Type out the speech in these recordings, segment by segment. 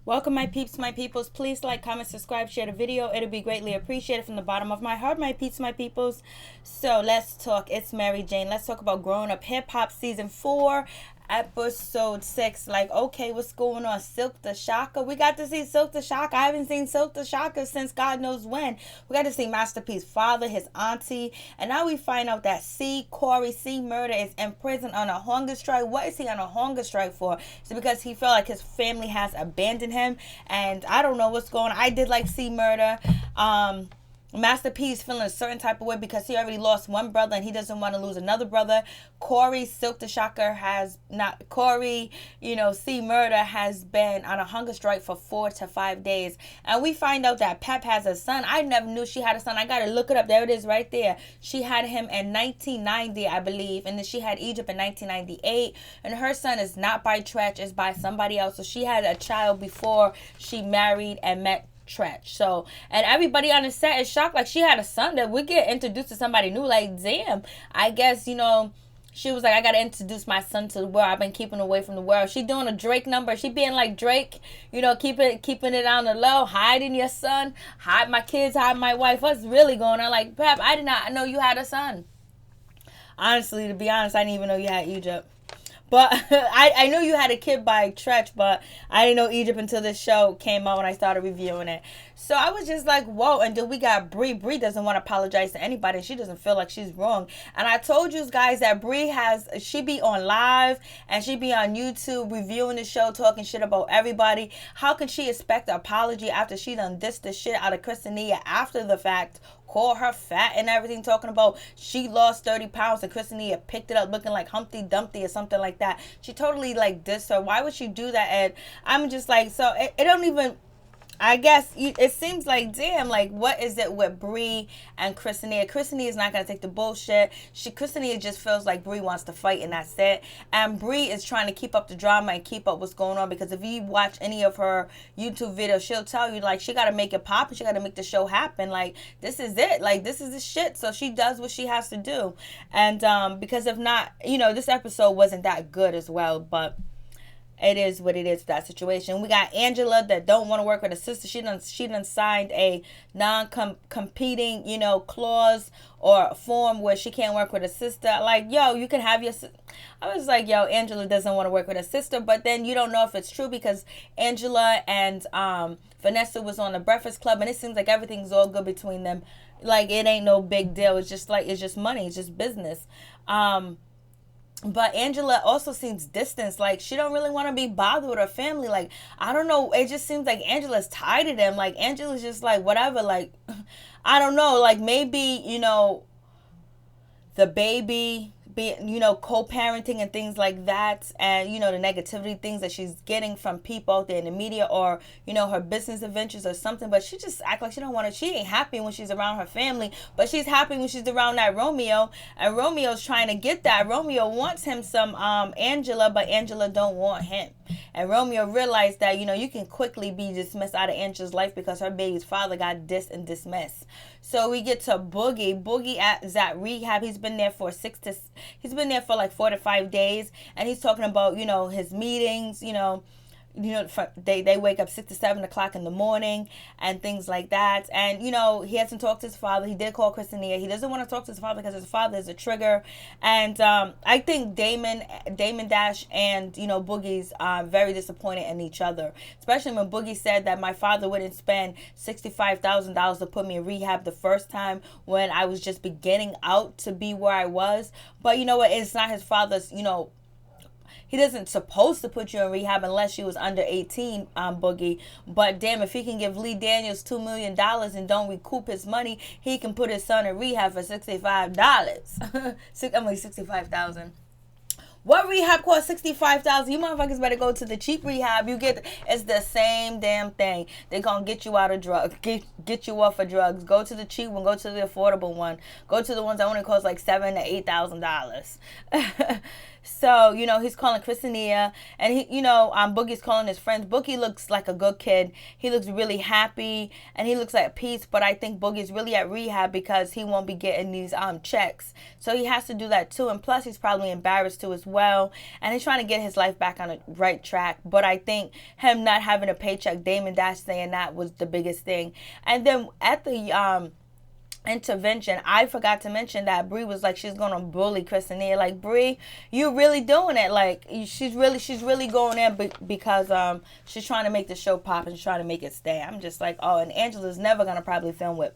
Welcome, my peeps, my peoples. Please like, comment, subscribe, share the video. It'll be greatly appreciated from the bottom of my heart, my peeps, my peoples. So let's talk. It's Mary Jane. Let's talk about Growing Up Hip Hop Season 4, Episode 6. Like, okay, what's going on? Silk the Shocker. We got to see Silk the Shocker. I haven't seen Silk the Shocker since God knows when. We got to see Master P's father, his auntie. And now we find out that Corey C. Murder is in prison on a hunger strike. What is he on a hunger strike for? Is it because he felt like his family has abandoned him? And I don't know what's going on. I did like C. Murder. Master P is feeling a certain type of way because he already lost one brother and he doesn't want to lose another brother. Corey Silk the Shocker has not, Corey, C. Murder has been on a hunger strike for 4 to 5 days. And we find out that Pep has a son. I never knew she had a son. I got to look it up. There it is right there. She had him in 1990, I believe. And then she had Egypt in 1998. And her son is not by Tretch, it's by somebody else. So she had a child before she married and met Tretch. So, and everybody on the set is shocked. Like, she had a son that we get introduced to somebody new. Like, damn, I guess, she was like, I gotta introduce my son to the world. I've been keeping away from the world. She doing a Drake number. She being like Drake, keeping it on the low, hiding your son, hide my kids, hide my wife. What's really going on? Like, Pep, I did not know you had a son. Honestly, to be honest, I didn't even know you had Egypt. But I knew you had a kid by Tretch, but I didn't know Egypt until this show came out when I started reviewing it. So I was just like, whoa. And then we got Bree. Bree doesn't want to apologize to anybody. She doesn't feel like she's wrong. And I told you guys that Bree she be on live and she be on YouTube reviewing the show, talking shit about everybody. How can she expect an apology after she done dissed the shit out of Christinia after the fact? Call her fat and everything, talking about she lost 30 pounds and Christinia picked it up looking like Humpty Dumpty or something like that. She totally dissed her. Why would she do that? And I'm just like, so it don't even, I guess it seems like, damn, like, what is it with Bree and Christinia? Christinia is not going to take the bullshit. Christinia just feels like Bree wants to fight, and that's it. And Bree is trying to keep up the drama and keep up what's going on, because if you watch any of her YouTube videos, she'll tell you, like, she got to make it pop and she got to make the show happen. Like, this is it. Like, this is the shit. So she does what she has to do. And because if not, this episode wasn't that good as well, but it is what it is for that situation. We got Angela that don't want to work with her sister. She done signed a non-competing, clause or form where she can't work with her sister. Like, yo, you can have your I was like, yo, Angela doesn't want to work with her sister. But then you don't know if it's true because Angela and Vanessa was on the Breakfast Club and it seems like everything's all good between them. Like, it ain't no big deal. It's just money. It's just business. But Angela also seems distant. Like, she don't really want to be bothered with her family. Like, I don't know. It just seems like Angela's tied to them. Like, Angela's just like, whatever. Like, I don't know. Like, maybe, the baby be, co-parenting and things like that, and the negativity things that she's getting from people out there in the media, or her business adventures or something. But she just act like she don't want to. She ain't happy when she's around her family, but she's happy when she's around that Romeo, and Romeo's trying to get that. Romeo wants him some Angela, but Angela don't want him. And Romeo realized that you can quickly be dismissed out of Angela's life because her baby's father got dissed and dismissed. So we get to Boogie. Boogie is at rehab. He's been there for like 4 to 5 days, and he's talking about his meetings. They wake up 6 to 7 o'clock in the morning and things like that. And, he hasn't talked to his father. He did call Christinia. He doesn't want to talk to his father because his father is a trigger. And I think Damon Dash and, Boogie's very disappointed in each other. Especially when Boogie said that my father wouldn't spend $65,000 to put me in rehab the first time when I was just beginning out to be where I was. But you know what? It's not his father's, he doesn't supposed to put you in rehab unless you was under 18, Boogie. But damn, if he can give Lee Daniels $2 million and don't recoup his money, he can put his son in rehab for $65. $65,000. What rehab costs $65,000? You motherfuckers better go to the cheap rehab. It's the same damn thing. They're gonna get you out of drugs, get you off of drugs. Go to the cheap one. Go to the affordable one. Go to the ones that only cost like $7,000 to $8,000. So, he's calling Christina, and Boogie's calling his friends. Boogie looks like a good kid. He looks really happy, and he looks at peace, but I think Boogie's really at rehab because he won't be getting these checks. So he has to do that too, and plus he's probably embarrassed too as well, and he's trying to get his life back on the right track. But I think him not having a paycheck, Damon Dash saying that was the biggest thing. And then at the intervention, I forgot to mention that Bree was like, she's gonna bully Christina. Like, Bree, you really doing it. Like, she's really going in because she's trying to make the show pop and she's trying to make it stay. I'm just like, oh, and Angela's never gonna probably film with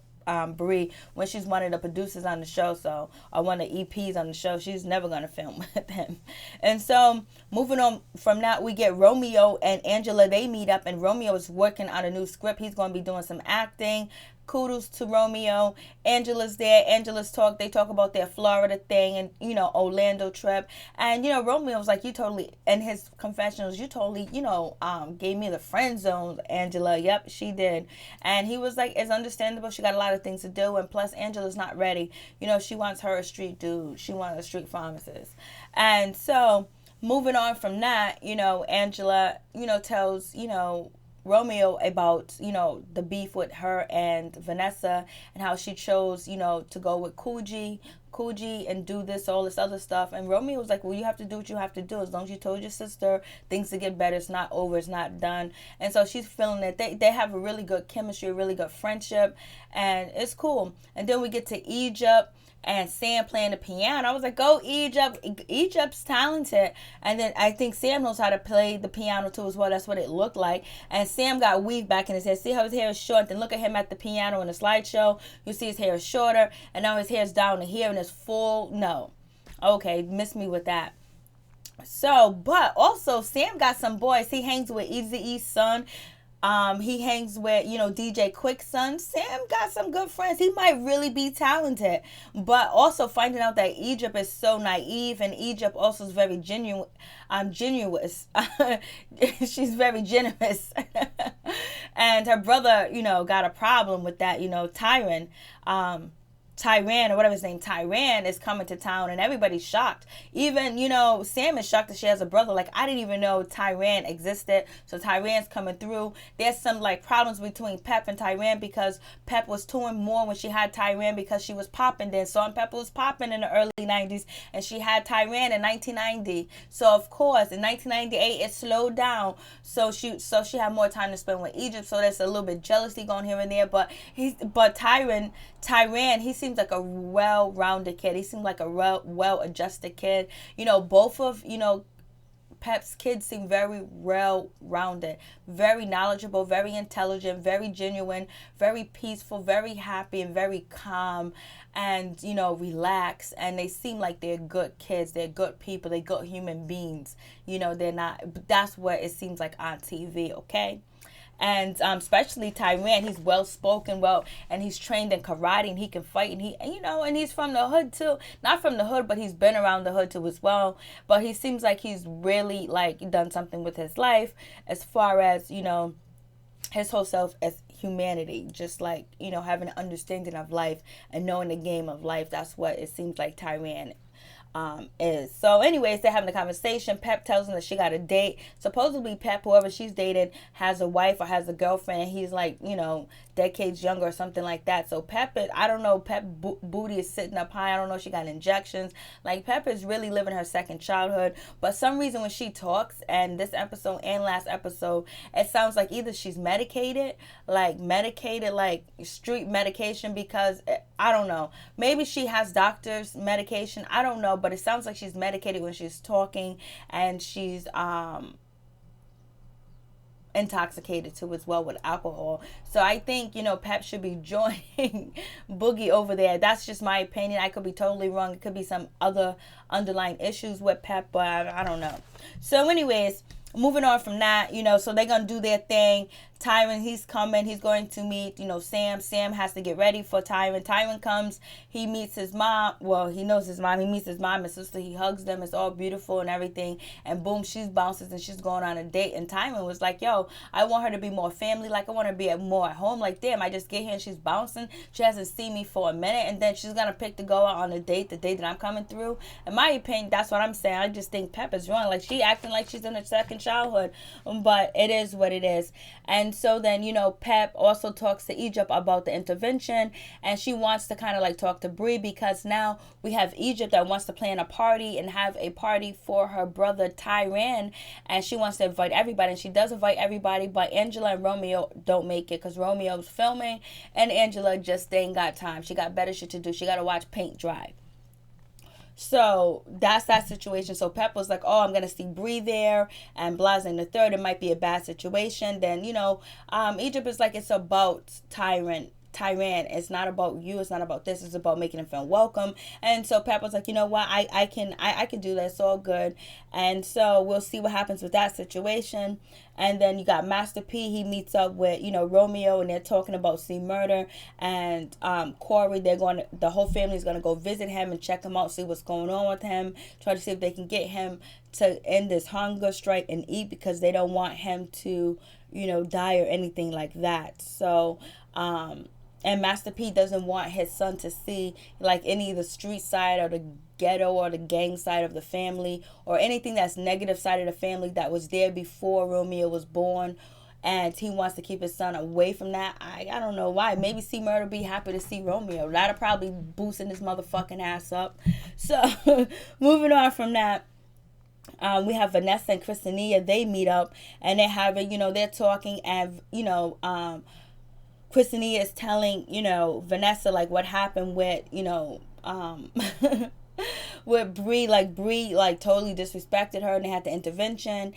Bree when she's one of the producers on the show, so, or one of the EPs on the show. She's never gonna film with him. And so moving on from that, we get Romeo and Angela. They meet up, and Romeo is working on a new script. He's gonna be doing some acting. Kudos to Romeo. Angela's there. They talk about their Florida thing and, Orlando trip. And, Romeo was like, you totally, in his confessionals, you totally, gave me the friend zone, Angela. Yep, she did. And he was like, it's understandable. She got a lot of things to do. And plus, Angela's not ready. She wants her a street dude. She wants a street pharmacist. And so, moving on from that, Angela, tells, Romeo about, the beef with her and Vanessa and how she chose, to go with Coogee and do all this other stuff. And Romeo was like, well, you have to do what you have to do. As long as you told your sister things to get better, it's not over, it's not done. And so she's feeling that they have a really good chemistry, a really good friendship, and it's cool. And then we get to Egypt and Sam playing the piano. I was like, go Egypt. Egypt's talented. And then I think Sam knows how to play the piano too as well. That's what it looked like. And Sam got weave back in his hair. See how his hair is short? Then look at him at the piano in the slideshow. You see his hair is shorter. And now his hair is down to here and it's full. No. Okay, miss me with that. So, but also Sam got some boys. He hangs with Eazy-E's son. He hangs with, DJ Quick's son. Sam got some good friends. He might really be talented. But also finding out that Egypt is so naive, and Egypt also is very genuine. Genuous. She's very generous. And her brother, got a problem with that, Tyran, or whatever his name, Tyran, is coming to town, and everybody's shocked. Even, Sam is shocked that she has a brother. Like, I didn't even know Tyran existed. So Tyran's coming through. There's some, problems between Pep and Tyran because Pep was touring more when she had Tyran because she was popping then. Salt-N-Pepa was popping in the early 90s, and she had Tyran in 1990. So, of course, in 1998, it slowed down. So she had more time to spend with Egypt. So there's a little bit jealousy going here and there. But Tyran, he seems like a well-rounded kid. He seems like a well-adjusted kid. Both of, Pep's kids seem very well-rounded, very knowledgeable, very intelligent, very genuine, very peaceful, very happy, and very calm, and, relaxed. And they seem like they're good kids. They're good people. They're good human beings. They're not, that's what it seems like on TV, okay? And especially Tyran, he's well-spoken, and he's trained in karate, and he can fight, and and he's from the hood too. Not from the hood, but he's been around the hood too as well. But he seems like he's really done something with his life as far as, his whole self as humanity, just having an understanding of life and knowing the game of life. That's what it seems like Tyran is. So anyways, they're having a conversation. Pep tells him that she got a date. Supposedly Pep, whoever she's dated, has a wife or has a girlfriend, and he's decades younger or something like that. So Pep booty is sitting up high. I don't know if she got injections. Pep is really living her second childhood. But some reason when she talks, and this episode and last episode, it sounds like either she's medicated, street medication, because I don't know. Maybe she has doctor's medication. I don't know, but it sounds like she's medicated when she's talking, and she's intoxicated too as well with alcohol. So I think, Pep should be joining Boogie over there. That's just my opinion. I could be totally wrong. It could be some other underlying issues with Pep, but I don't know. So anyways, moving on from that, so they're gonna do their thing. Tyron, he's coming. He's going to meet, Sam. Sam has to get ready for Tyron. Tyron comes. He meets his mom. Well, he knows his mom. He meets his mom and sister. He hugs them. It's all beautiful and everything. And boom, she's bounces and she's going on a date. And Tyron was like, yo, I want her to be more family. Like, I want her to be more at home. Like, damn, I just get here and she's bouncing. She hasn't seen me for a minute. And then she's going to pick to go out on a date, the date that I'm coming through. In my opinion, that's what I'm saying. I just think Pep is wrong. Like, she acting like she's in her second childhood. But it is what it is. And so then, Pep also talks to Egypt about the intervention, and she wants to kind of like talk to Bree, because now we have Egypt that wants to plan a party and have a party for her brother Tyran, and she wants to invite everybody, and she does invite everybody, but Angela and Romeo don't make it because Romeo's filming, and Angela just ain't got time. She got better shit to do. She got to watch paint dry. So that's that situation. So Pep was like, oh, I'm going to see Bree there and Blase the third. It might be a bad situation. Then, Egypt is like, it's about Tyran. It's not about you. It's not about this. It's about making him feel welcome. And so Pep was like, you know what? I can do that. It's all good. And so we'll see what happens with that situation. And then you got Master P. He meets up with, Romeo, and they're talking about C Murder and Corey. The whole family's going to go visit him and check him out, see what's going on with him, try to see if they can get him to end this hunger strike and eat, because they don't want him to, die or anything like that. So, and Master P doesn't want his son to see like any of the street side or the ghetto or the gang side of the family, or anything that's negative side of the family that was there before Romeo was born. And he wants to keep his son away from that. I don't know why. Maybe C Murder be happy to see Romeo. That'll probably boosting his motherfucking ass up. So moving on from that. We have Vanessa and Christinia. They meet up and they're having, they're talking, and Christinia is telling, Vanessa, like, what happened with, with Bree. Like, Bree, like, totally disrespected her, and they had the intervention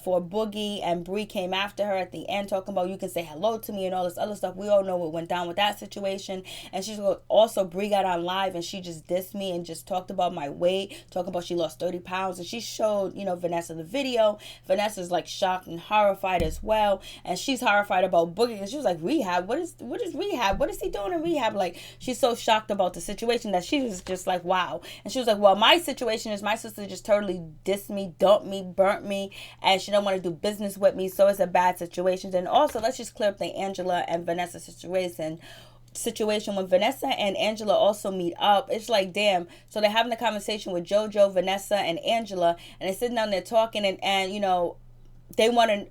for Boogie, and Bree came after her at the end, talking about, you can say hello to me and all this other stuff. We all know what went down with that situation. And she's also, Bree got on live and she just dissed me and just talked about my weight, talking about she lost 30 pounds, and she showed, Vanessa the video. Vanessa's like shocked and horrified as well, and she's horrified about Boogie, and she was like, rehab? What is rehab? What is he doing in rehab? Like, she's so shocked about the situation that she was just like, wow. And she was like, well, my situation is my sister just totally dissed me, dumped me, burnt me, and she don't want to do business with me, so it's a bad situation. And also, let's just clear up the Angela and Vanessa situation. When Vanessa and Angela also meet up, it's like, damn. So they're having a conversation with JoJo, Vanessa, and Angela, and they're sitting down there talking, and they want to,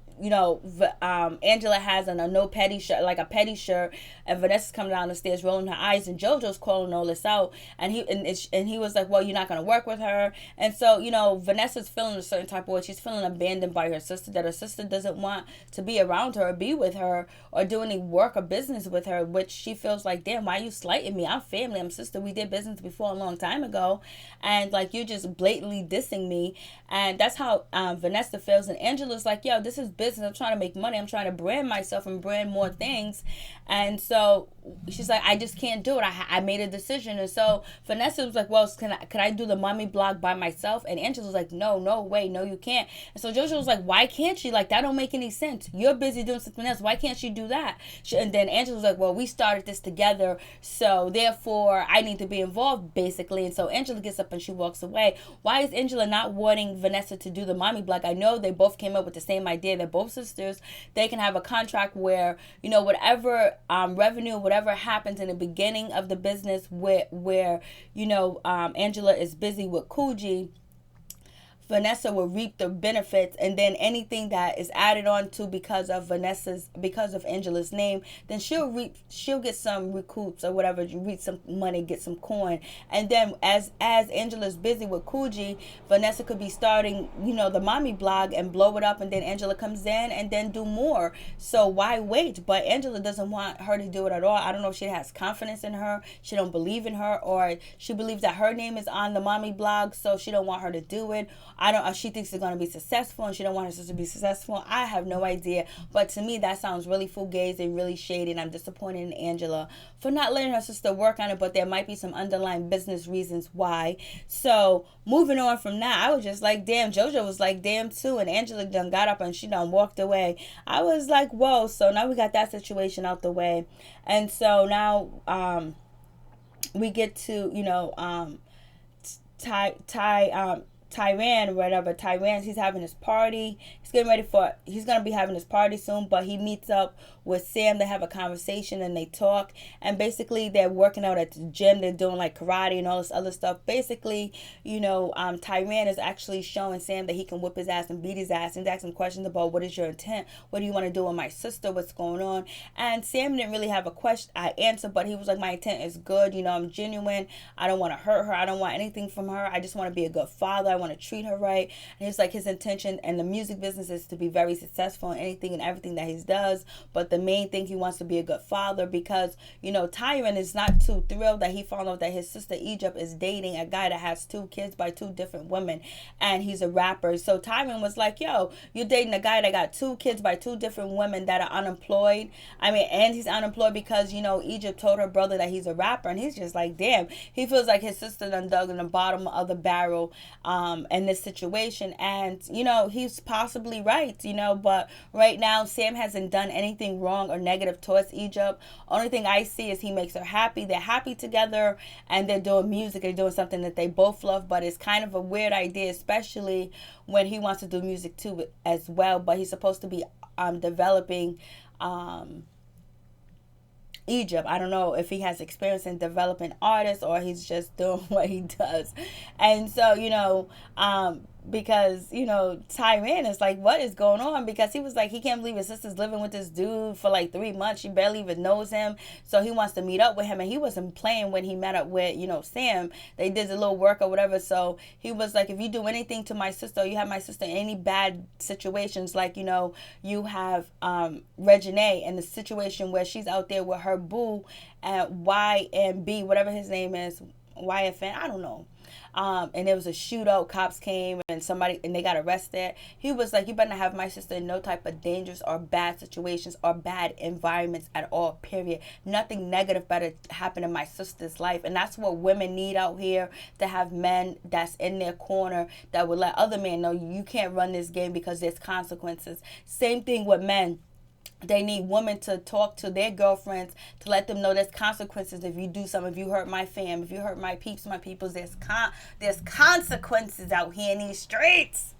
Angela has on a no petty shirt, like a petty shirt, and Vanessa's coming down the stairs rolling her eyes, and JoJo's calling all this out, and he was like, well, you're not going to work with her. And so, Vanessa's feeling a certain type of way. She's feeling abandoned by her sister, that her sister doesn't want to be around her or be with her or do any work or business with her, which she feels like, damn, why are you slighting me? I'm family, I'm sister, we did business before a long time ago, and like, you're just blatantly dissing me. And that's how Vanessa feels. And Angela's like, yo, this is business. I'm trying to make money. I'm trying to brand myself and brand more things. And so she's like, I just can't do it. I made a decision. And so Vanessa was like, well, can I do the mommy blog by myself? And Angela was like, no way, no, you can't. And so JoJo was like, why can't she? Like, that don't make any sense. You're busy doing something else. Why can't she do that? And then Angela was like, well, we started this together, so therefore I need to be involved, basically. And so Angela gets up and she walks away. Why is Angela not wanting Vanessa to do the mommy blog? I know they both came up with the same idea. They're both sisters. They can have a contract where, whatever revenue, whatever happens in the beginning of the business where Angela is busy with Coogee, Vanessa will reap the benefits, and then anything that is added on to because of Angela's name, then she'll get some recoups or whatever, reap some money, get some coin. And then as Angela's busy with Coogee, Vanessa could be starting, the mommy blog and blow it up, and then Angela comes in and then do more. So why wait? But Angela doesn't want her to do it at all. I don't know if she has confidence in her, she don't believe in her, or she believes that her name is on the mommy blog, so she don't want her to do it. I don't. She thinks they're gonna be successful, and she don't want her sister to be successful. I have no idea, but to me that sounds really fugazi and really shady, and I'm disappointed in Angela for not letting her sister work on it. But there might be some underlying business reasons why. So moving on from that, I was just like, damn. JoJo was like, damn too, and Angela done got up and she done walked away. I was like, whoa. So now we got that situation out the way, and so now we get to Tyran, whatever. Tyran, he's having his party. He's gonna be having his party soon, but he meets up with Sam. They have a conversation and they talk. And basically they're working out at the gym. They're doing like karate and all this other stuff. Basically, Tyran is actually showing Sam that he can whip his ass and beat his ass. And he's asking questions about what is your intent? What do you want to do with my sister? What's going on? And Sam didn't really have an answer, but he was like, my intent is good. I'm genuine. I don't want to hurt her. I don't want anything from her. I just want to be a good father. I want to treat her right. And he's like, his intention in the music business is to be very successful in anything and everything that he does. But the main thing, he wants to be a good father because, Tyron is not too thrilled that he found out that his sister Egypt is dating a guy that has 2 kids by 2 different women. And he's a rapper. So Tyron was like, yo, you're dating a guy that got 2 kids by 2 different women that are unemployed. And he's unemployed because, Egypt told her brother that he's a rapper. And he's just like, damn. He feels like his sister done dug in the bottom of the barrel in this situation. And, he's possibly right, but right now Sam hasn't done anything wrong or negative towards Egypt. Only thing I see is he makes her happy. They're happy together and they're doing music. They're doing something that they both love, but it's kind of a weird idea, especially when he wants to do music too as well. But he's supposed to be developing Egypt. I don't know if he has experience in developing artists or he's just doing what he does. And so, because, Tyran is like, what is going on? Because he was like, he can't believe his sister's living with this dude for like 3 months. She barely even knows him. So he wants to meet up with him. And he wasn't playing when he met up with, Sam. They did a little work or whatever. So he was like, if you do anything to my sister, or you have my sister in any bad situations, like, you have Regine in the situation where she's out there with her boo at YMB, whatever his name is, YFN, I don't know. And there was a shootout. Cops came and they got arrested. He was like, you better not have my sister in no type of dangerous or bad situations or bad environments at all, period. Nothing negative better happen in my sister's life. And that's what women need out here, to have men that's in their corner that will let other men know you can't run this game because there's consequences. Same thing with men. They need women to talk to their girlfriends to let them know there's consequences if you do something. If you hurt my fam, if you hurt my peeps, my peoples, there's consequences out here in these streets.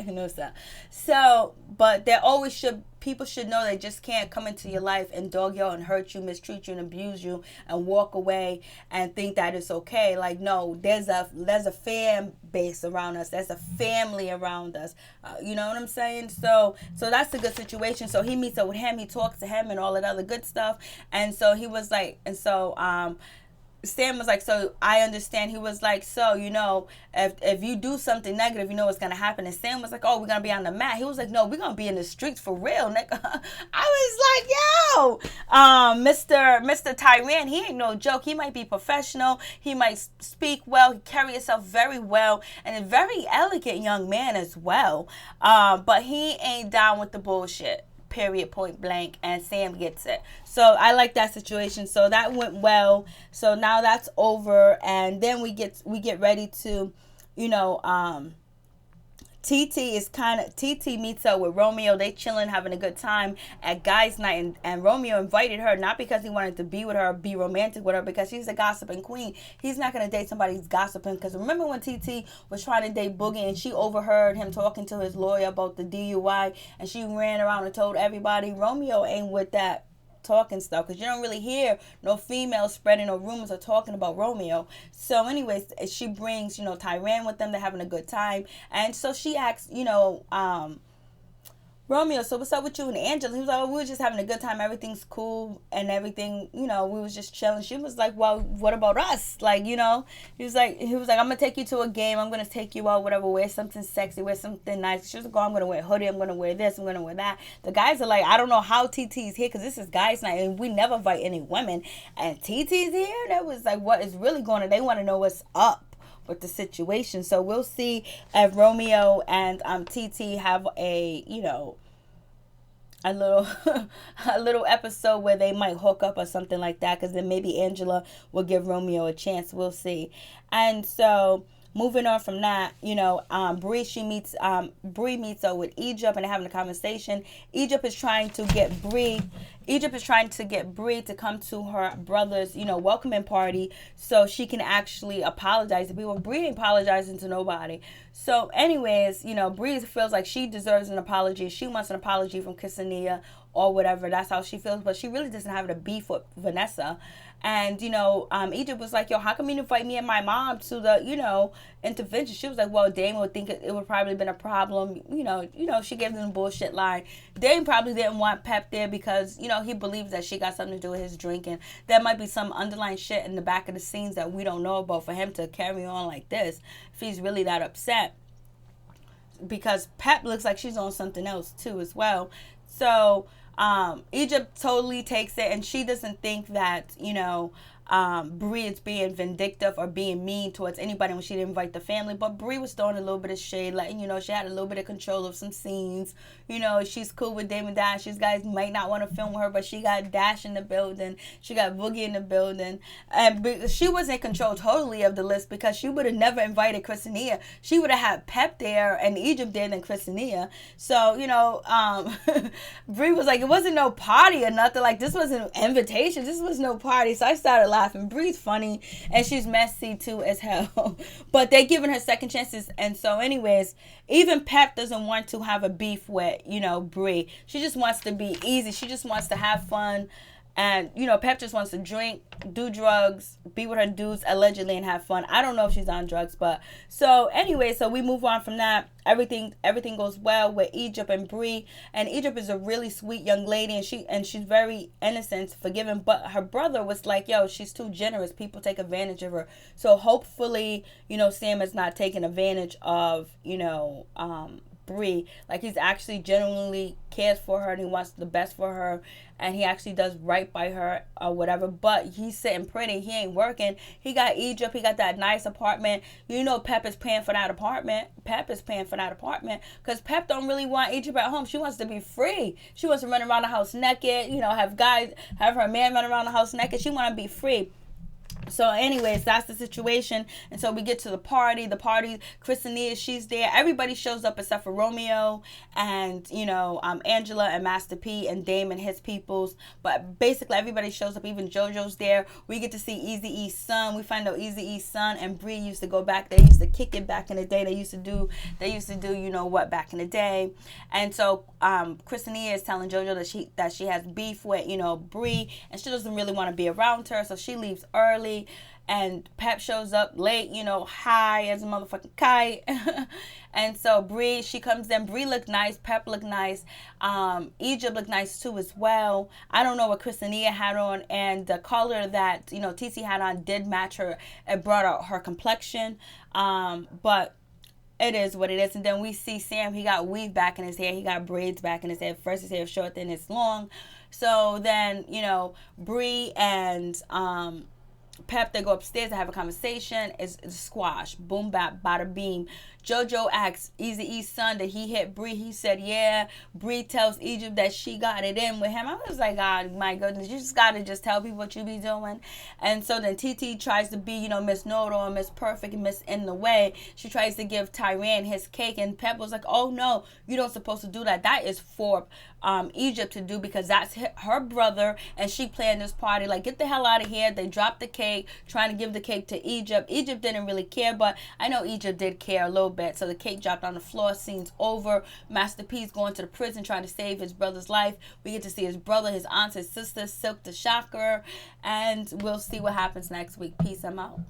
So, but there always people should know they just can't come into your life and dog you out and hurt you, mistreat you, and abuse you and walk away and think that it's okay. Like, no, there's a fan base around us. There's a family around us. You know what I'm saying? So that's a good situation. So he meets up with him. He talks to him and all that other good stuff. And so he was like, Sam was like, so I understand. He was like, so, if you do something negative, you know what's going to happen. And Sam was like, oh, we're going to be on the mat. He was like, no, we're going to be in the streets for real, nigga. I was like, yo, Mr. Tyran, he ain't no joke. He might be professional. He might speak well. He carry himself very well. And a very elegant young man as well. But he ain't down with the bullshit. Period, point blank. And Sam gets it. So I like that situation. So that went well. So now that's over, and then we get ready to, TT meets up with Romeo. They chilling, having a good time at guys' night, and Romeo invited her not because he wanted to be with her or be romantic with her, because she's a gossiping queen. He's not gonna date somebody who's gossiping. Because remember when TT was trying to date Boogie and she overheard him talking to his lawyer about the DUI, and she ran around and told everybody? Romeo ain't with that talking stuff, because you don't really hear no females spreading no rumors or talking about Romeo. So anyways, she brings Tyran with them. They're having a good time, and so she asks Romeo, so what's up with you and Angela? He was like, oh, we were just having a good time. Everything's cool and everything, we was just chilling. She was like, well, what about us? Like, he was like, I'm going to take you to a game. I'm going to take you out, whatever. Wear something sexy. Wear something nice. She was like, oh, I'm going to wear a hoodie. I'm going to wear this. I'm going to wear that. The guys are like, I don't know how TT's here, because this is guys' night and we never invite any women. And TT's here? That was like, what is really going on? They want to know what's up. with the situation. So we'll see if Romeo and TT have a, a little a little episode where they might hook up or something like that, because then maybe Angela will give Romeo a chance. We'll see. And so moving on from that, Bree meets up with Egypt and they're having a conversation. Egypt is trying to get Bree to come to her brother's, welcoming party so she can actually apologize to people. Bree ain't apologizing to nobody. So anyways, Bree feels like she deserves an apology. She wants an apology from Ksenia or whatever. That's how she feels. But she really doesn't have a beef with Vanessa. And, Egypt was like, yo, how come you didn't invite me and my mom to the, intervention? She was like, well, Dame would think it would probably been a problem. She gave them a bullshit line. Dame probably didn't want Pep there because, he believes that she got something to do with his drinking. There might be some underlying shit in the back of the scenes that we don't know about for him to carry on like this if he's really that upset. Because Pep looks like she's on something else too as well. So Egypt totally takes it, and she doesn't think that, Bree is being vindictive or being mean towards anybody when she didn't invite the family. But Bree was throwing a little bit of shade, letting she had a little bit of control of some scenes. She's cool with Damon Dash. These guys might not want to film with her, but she got Dash in the building. She got Boogie in the building. And she was in control totally of the list because she would have never invited Ksenia. She would have had Pep there and Egypt there than Ksenia. So, Bree was like, it wasn't no party or nothing. Like, this wasn't an invitation. This was no party. So I started laughing. Bree's funny and she's messy too as hell. But they giving her second chances. And so anyways, even Pep doesn't want to have a beef with, Bree. She just wants to be easy. She just wants to have fun. And, Pep just wants to drink, do drugs, be with her dudes, allegedly, and have fun. I don't know if she's on drugs, but... So, anyway, so we move on from that. Everything goes well with Egypt and Bree. And Egypt is a really sweet young lady, and she's very innocent, forgiving. But her brother was like, yo, she's too generous. People take advantage of her. So, hopefully, Sam is not taking advantage of, Bree. Like, he's actually genuinely cares for her and he wants the best for her and he actually does right by her or whatever. But he's sitting pretty. He ain't working. He got Egypt. He got that nice apartment. Pep is paying for that apartment. Because Pep don't really want Egypt at home. She wants to be free. She wants to run around the house naked. Have her man run around the house naked. She want to be free. So anyways, that's the situation. And so we get to the party. Ksenia, she's there. Everybody shows up except for Romeo and, Angela and Master P and Dame and his peoples. But basically everybody shows up. Even JoJo's there. We get to see Eazy-E's son. We find out Eazy-E's son and Bree used to go back. They used to kick it back in the day. They used to do back in the day. And so Ksenia is telling JoJo that she has beef with, Bree, and she doesn't really want to be around her. So she leaves early. And Pep shows up late, high as a motherfucking kite. And so Bree, she comes in. Bree looked nice. Pep looked nice. Egypt looked nice too as well. I don't know what Ksenia had on. And the color that, TC had on did match her. It brought out her complexion. But it is what it is. And then we see Sam. He got weave back in his hair. He got braids back in his hair. First his hair short, then it's long. So then, Bree and... Pep, they go upstairs to have a conversation. It's squash. Boom, bap, bada, beam. JoJo asks Eazy-E's son that he hit Bree. He said, yeah. Bree tells Egypt that she got it in with him. I was like, God, my goodness. You just got to just tell people what you be doing. And so then TT tries to be, Miss Know-It-All, Miss Perfect, and Miss In the Way. She tries to give Tyran his cake. And Pep was like, oh, no, you don't supposed to do that. That is for Egypt to do because that's her brother. And she planned this party. Like, get the hell out of here. They dropped the cake, trying to give the cake to Egypt. Egypt didn't really care, but I know Egypt did care a little bit. So the cake dropped on the floor. Scene's over. Master P's going to the prison trying to save his brother's life. We get to see his brother, his aunt, his sister, Silk the Shocker, and we'll see what happens next week. Peace. I'm out.